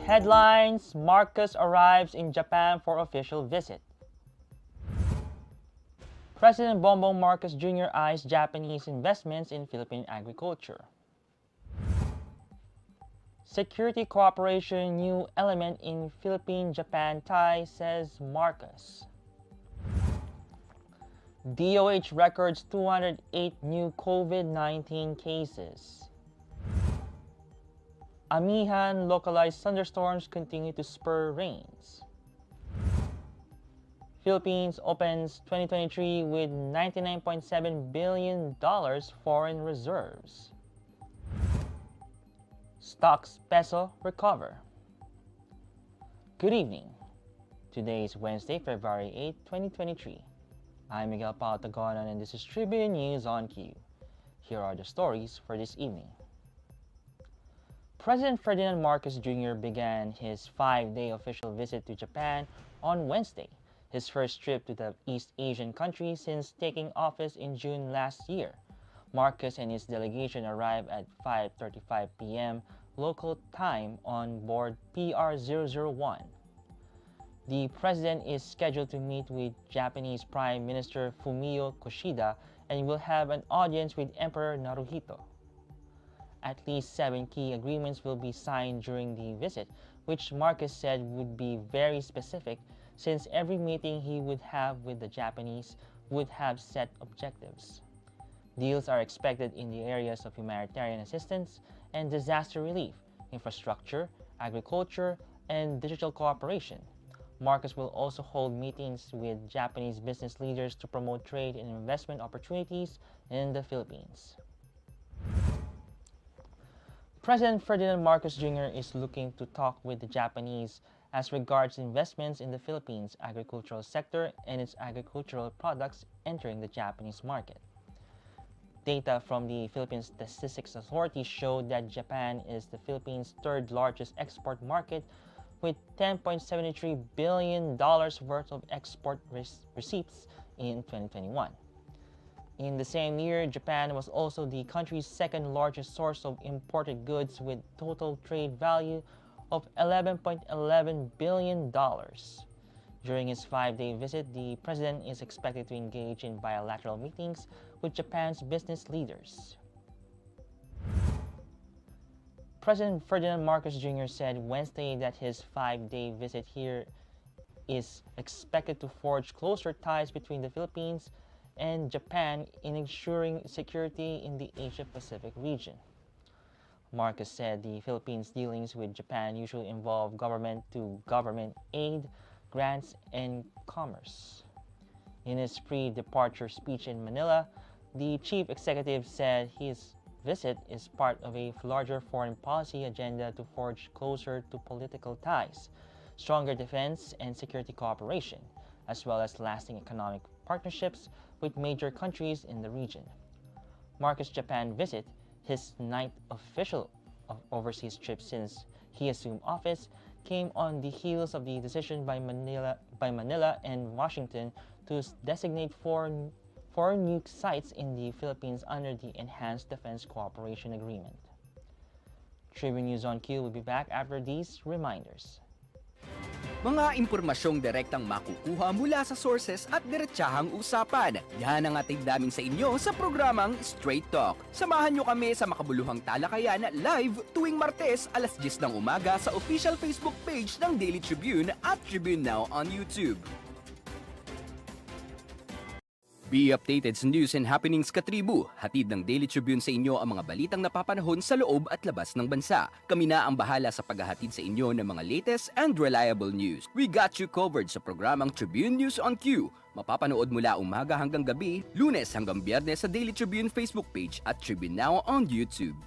Headlines: Marcos arrives in Japan for official visit. President Bongbong Marcos Jr. eyes Japanese investments in Philippine agriculture. Security cooperation new element in Philippine-Japan ties, says Marcos. DOH records 208 new COVID-19 cases. Amihan localized thunderstorms continue to spur rains. Philippines opens 2023 with $99.7 billion foreign reserves. Stocks peso recover. Good evening. Today is Wednesday, February 8, 2023. I'm Miguel Pautagonan and this is Tribune News on Cue. Here are the stories for this evening. President Ferdinand Marcos Jr. began his 5-day official visit to Japan on Wednesday, his first trip to the East Asian country since taking office in June last year. Marcos and his delegation arrived at 5:35 p.m. local time on board PR-001. The president is scheduled to meet with Japanese Prime Minister Fumio Kishida and will have an audience with Emperor Naruhito. At least 7 key agreements will be signed during the visit, which Marcos said would be very specific since every meeting he would have with the Japanese would have set objectives. Deals are expected in the areas of humanitarian assistance and disaster relief, infrastructure, agriculture, and digital cooperation. Marcos will also hold meetings with Japanese business leaders to promote trade and investment opportunities in the Philippines. President Ferdinand Marcos Jr. is looking to talk with the Japanese as regards investments in the Philippines agricultural sector and its agricultural products entering the Japanese market. Data from the Philippine Statistics Authority showed that Japan is the Philippines' third largest export market with $10.73 billion worth of export receipts in 2021. In the same year, Japan was also the country's second largest source of imported goods with total trade value of $11.11 billion. During his 5-day visit, the president is expected to engage in bilateral meetings with Japan's business leaders. President Ferdinand Marcos Jr. said Wednesday that his 5-day visit here is expected to forge closer ties between the Philippines and Japan in ensuring security in the Asia-Pacific region. Marcos said the Philippines' dealings with Japan usually involve government-to-government aid, grants, and commerce. In his pre-departure speech in Manila, the chief executive said his visit is part of a larger foreign policy agenda to forge closer to political ties, stronger defense and security cooperation, as well as lasting economic partnerships with major countries in the region. Marcos' Japan visit, his 9th official overseas trip since he assumed office, came on the heels of the decision by Manila and Washington to designate foreign nuke sites in the Philippines under the Enhanced Defense Cooperation Agreement. Tribune News on Cue will be back after these reminders. Mga impormasyong direktang makukuha mula sa sources at diretsahang usapan. Yan ang ating damin sa inyo sa programang Straight Talk. Samahan nyo kami sa makabuluhang talakayan live tuwing Martes alas 10 ng umaga sa official Facebook page ng Daily Tribune at Tribune Now on YouTube. Be updated sa news and happenings katribu. Hatid ng Daily Tribune sa inyo ang mga balitang napapanahon sa loob at labas ng bansa. Kami na ang bahala sa paghahatid sa inyo ng mga latest and reliable news. We got you covered sa programang Tribune News on Cue. Mapapanood mula umaga hanggang gabi, Lunes hanggang Biyernes sa Daily Tribune Facebook page at Tribune Now on YouTube.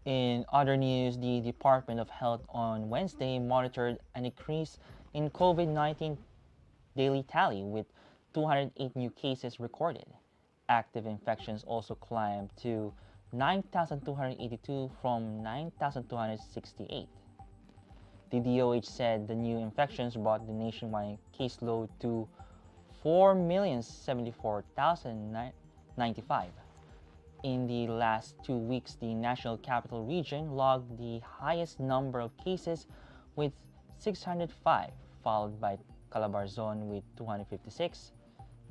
In other news, the Department of Health on Wednesday monitored an increase in COVID-19 daily tally with 208 new cases recorded. Active infections also climbed to 9,282 from 9,268. The DOH said the new infections brought the nationwide caseload to 4,074,095. In the last 2 weeks, the National Capital Region logged the highest number of cases with 605, followed by Calabarzon with 256,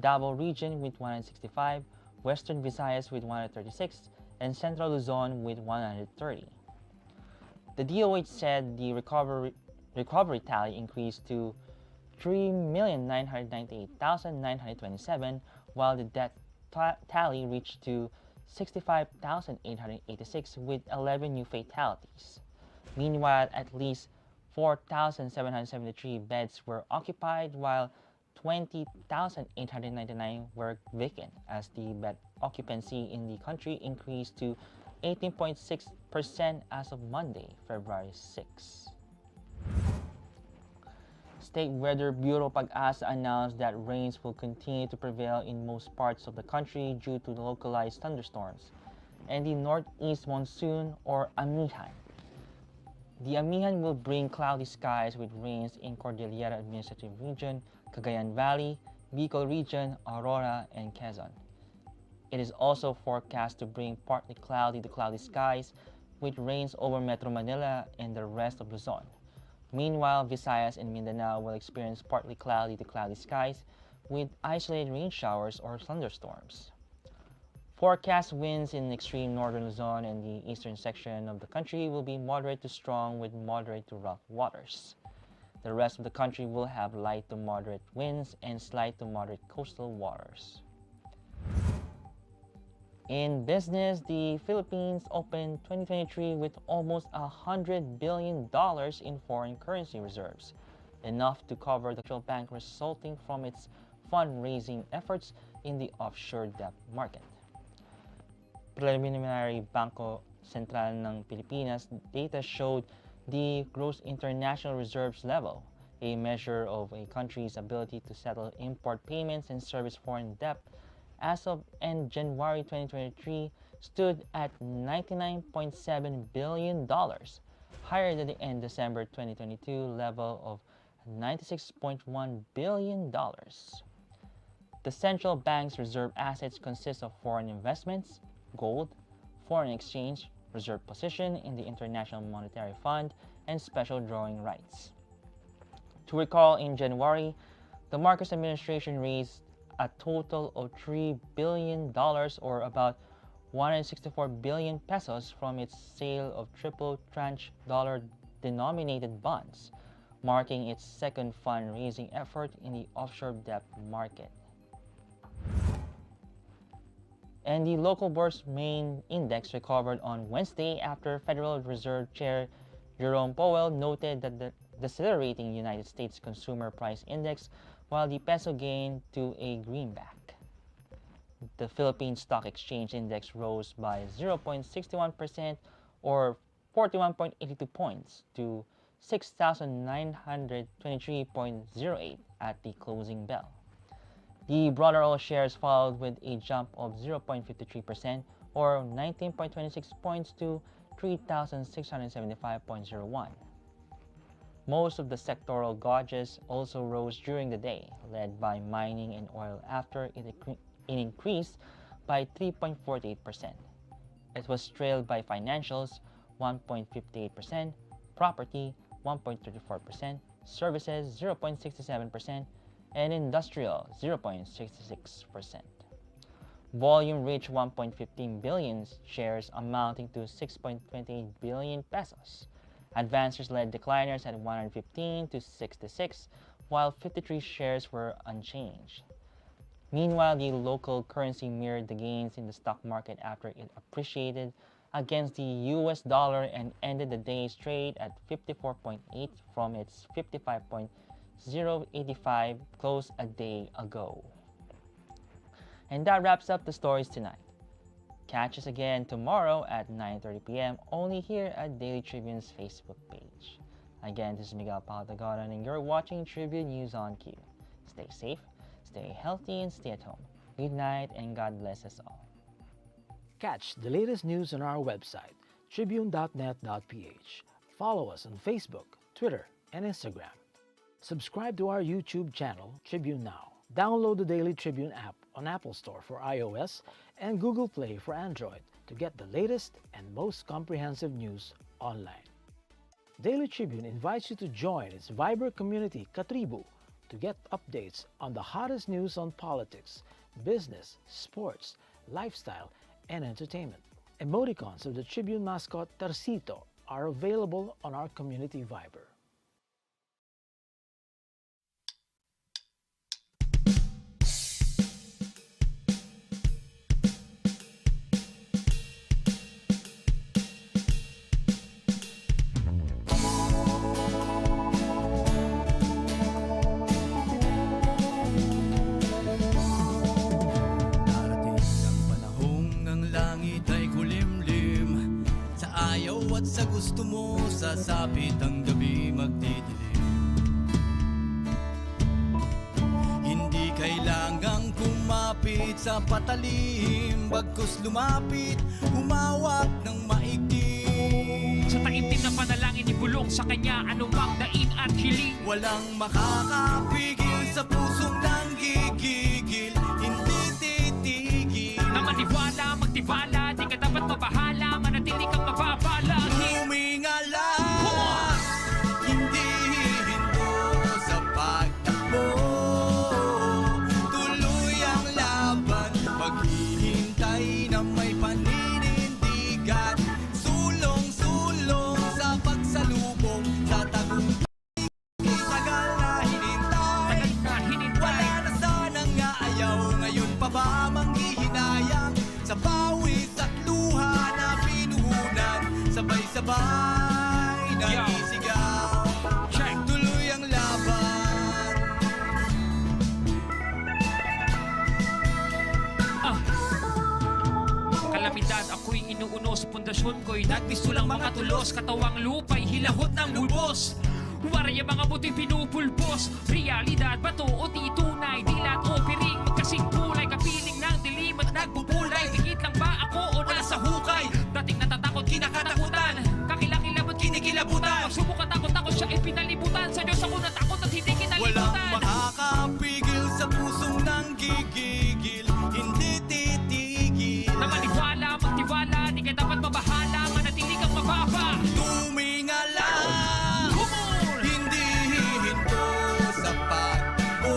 Davao Region with 165, Western Visayas with 136, and Central Luzon with 130. The DOH said the recovery tally increased to 3,998,927, while the death tally reached to 65,886 with 11 new fatalities. Meanwhile, at least 4,773 beds were occupied, while 20,899 were vacant, as the bed occupancy in the country increased to 18.6% as of Monday, February 6. State Weather Bureau Pag-asa announced that rains will continue to prevail in most parts of the country due to the localized thunderstorms and the northeast monsoon, or Amihan. The Amihan will bring cloudy skies with rains in Cordillera Administrative Region, Cagayan Valley, Bicol Region, Aurora, and Quezon. It is also forecast to bring partly cloudy to cloudy skies with rains over Metro Manila and the rest of Luzon. Meanwhile, Visayas and Mindanao will experience partly cloudy to cloudy skies with isolated rain showers or thunderstorms. Forecast winds in extreme northern Luzon and the eastern section of the country will be moderate to strong with moderate to rough waters. The rest of the country will have light to moderate winds and slight to moderate coastal waters. In business, the Philippines opened 2023 with almost $100 billion in foreign currency reserves, enough to cover the central bank resulting from its fundraising efforts in the offshore debt market. Preliminary Bangko Sentral ng Pilipinas data showed the gross international reserves level, a measure of a country's ability to settle import payments and service foreign debt, as of end January 2023, stood at $99.7 billion, higher than the end December 2022 level of $96.1 billion. The central bank's reserve assets consist of foreign investments, gold, foreign exchange, reserve position in the International Monetary Fund, and special drawing rights. To recall, in January, the Marcos administration raised a total of $3 billion, or about 164 billion pesos, from its sale of triple tranche dollar-denominated bonds, marking its second fundraising effort in the offshore debt market. And the local bourse main index recovered on Wednesday after Federal Reserve Chair Jerome Powell noted that the decelerating United States Consumer Price Index, while the peso gained to a greenback. The Philippine Stock Exchange Index rose by 0.61%, or 41.82 points, to 6,923.08 at the closing bell. The broader oil shares followed with a jump of 0.53%, or 19.26 points, to 3,675.01. Most of the sectoral gauges also rose during the day, led by mining and oil after it increased by 3.48%. It was trailed by financials 1.58%, property 1.34%, services 0.67%, and industrial 0.66%. Volume reached 1.15 billion shares, amounting to 6.28 billion pesos. Advancers led decliners at 115 to 66, while 53 shares were unchanged. Meanwhile, the local currency mirrored the gains in the stock market after it appreciated against the US dollar and ended the day's trade at 54.8 from its 55.085 close a day ago. And that wraps up the stories tonight. Catch us again tomorrow at 9:30 p.m. only here at Daily Tribune's Facebook page. Again, this is Miguel Palatagoran and you're watching Tribune News on Cue. Stay safe, stay healthy, and stay at home. Good night and God bless us all. Catch the latest news on our website, tribune.net.ph. Follow us on Facebook, Twitter, and Instagram. Subscribe to our YouTube channel, Tribune Now. Download the Daily Tribune app on Apple Store for iOS and Google Play for Android to get the latest and most comprehensive news online. Daily Tribune invites you to join its Viber community, Tribu, to get updates on the hottest news on politics, business, sports, lifestyle, and entertainment. Emoticons of the Tribune mascot Tercito are available on our community Viber. Sa gusto mo, sasapit ang gabi magdidilim. Hindi kailangang kumapit sa patalim, bagkus lumapit, humawak ng maigting. Sa taimtim na panalangin ibulong sa kanya anumang daing at hiling. Walang makakapigil sa pusong nanggigigil, hindi titigil. Na maniwala, magtiwala, di ka dapat mabahala, manatili kang mababala. Humingala, hindi hihinto sa pagtakbo. Tuloy ang laban, paghihintay na may paninindigan. Sulong-sulong sa pagsalubong, sa tagumpay. Tagal na hinintay, wala na sanang ayaw. Ngayon pa ba manghihinayang sa pawis at luha na pinuhunan? Sabay-sabay na isigaw, tuloy ang laban. Kalamidad ako'y inuunos, pundasyon ko'y nagpisto lang mga tulos. Katawang lupa'y hilahot ng lubos. Warya mga buti pinupulbos. Realidad ba to o di tunay? Dilat o piring, magkasing kulay. Kapiling ng dilim at nagbubulay. Dikit lang ba ako o nasa hukay? Dating natatakot, kinakatakutan. Kakilakilabot, kinikilabutan. Magsubok at takot-takot siya ay pinalibutan. Sa Diyos ako natakot at hindi kinalibutan. Walang makakapigil sa pusong nanggigigil, hindi titigil. Na maniwala, magtiwala, di ka dapat mabahala, manatili kang mababa. Tumingala, hindi hihinto sa pagtakbo.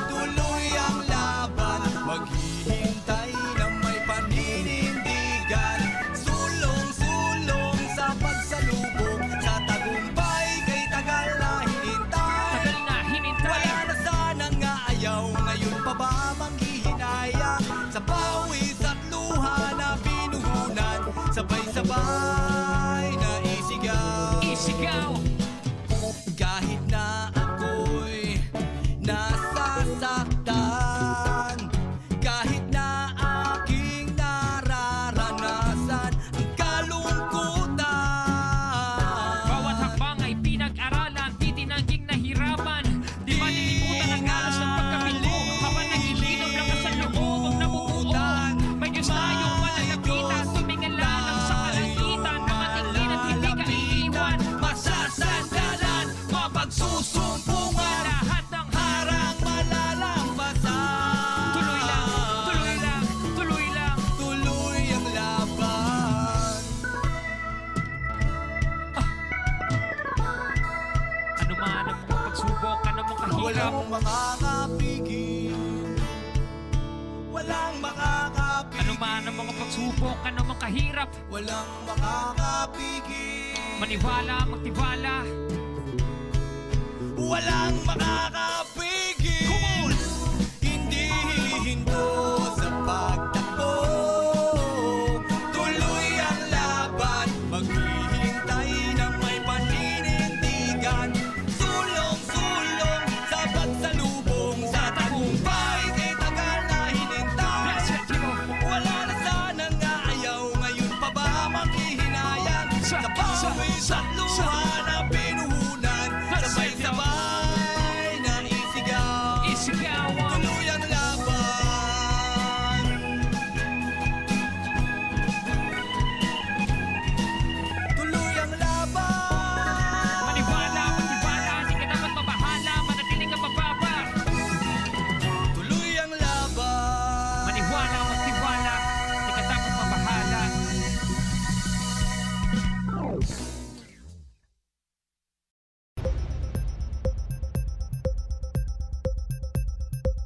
Tuloy ang laban, maghihintay na may paninindigan. Sulong-sulong sa pagsalubong, sa tagumpay kay tagal na hinintay. Tagal na hinintay. Wala na sanang ayaw, ngayon pa ba manghihinayang? Sa pawis at luha na pinuhunan, sabay-sabay na isigaw. Isigaw. Kahit na ako'y nasasaktan, kahit na aking nararanasan ang kalungkutan. Bawat hakbang ay pinag-aralan, di tinangging nahirapan. Di malilimutan ang alas ng pagkabigo. Habang naghihilom lang ka sa loob, huwag nabubuo. May Diyos tayong malalapitan, tumingala lang sa kalangitan. Mamatingin at hindi ka iiwan. Masasandalan, mapagsusumpungan, Lahat ng harang malalampasan. tuloy lang, tuloy lang, tuloy lang. Tuloy ang laban. Ano man ang mga pagsubok, ano mong kahirap. Walang makakapigil, walang makakapigil. Ano man ang mga pagsubok, ano mong kahirap. Walang makakapigil, Maniwala, magtiwala. walang makakapigil.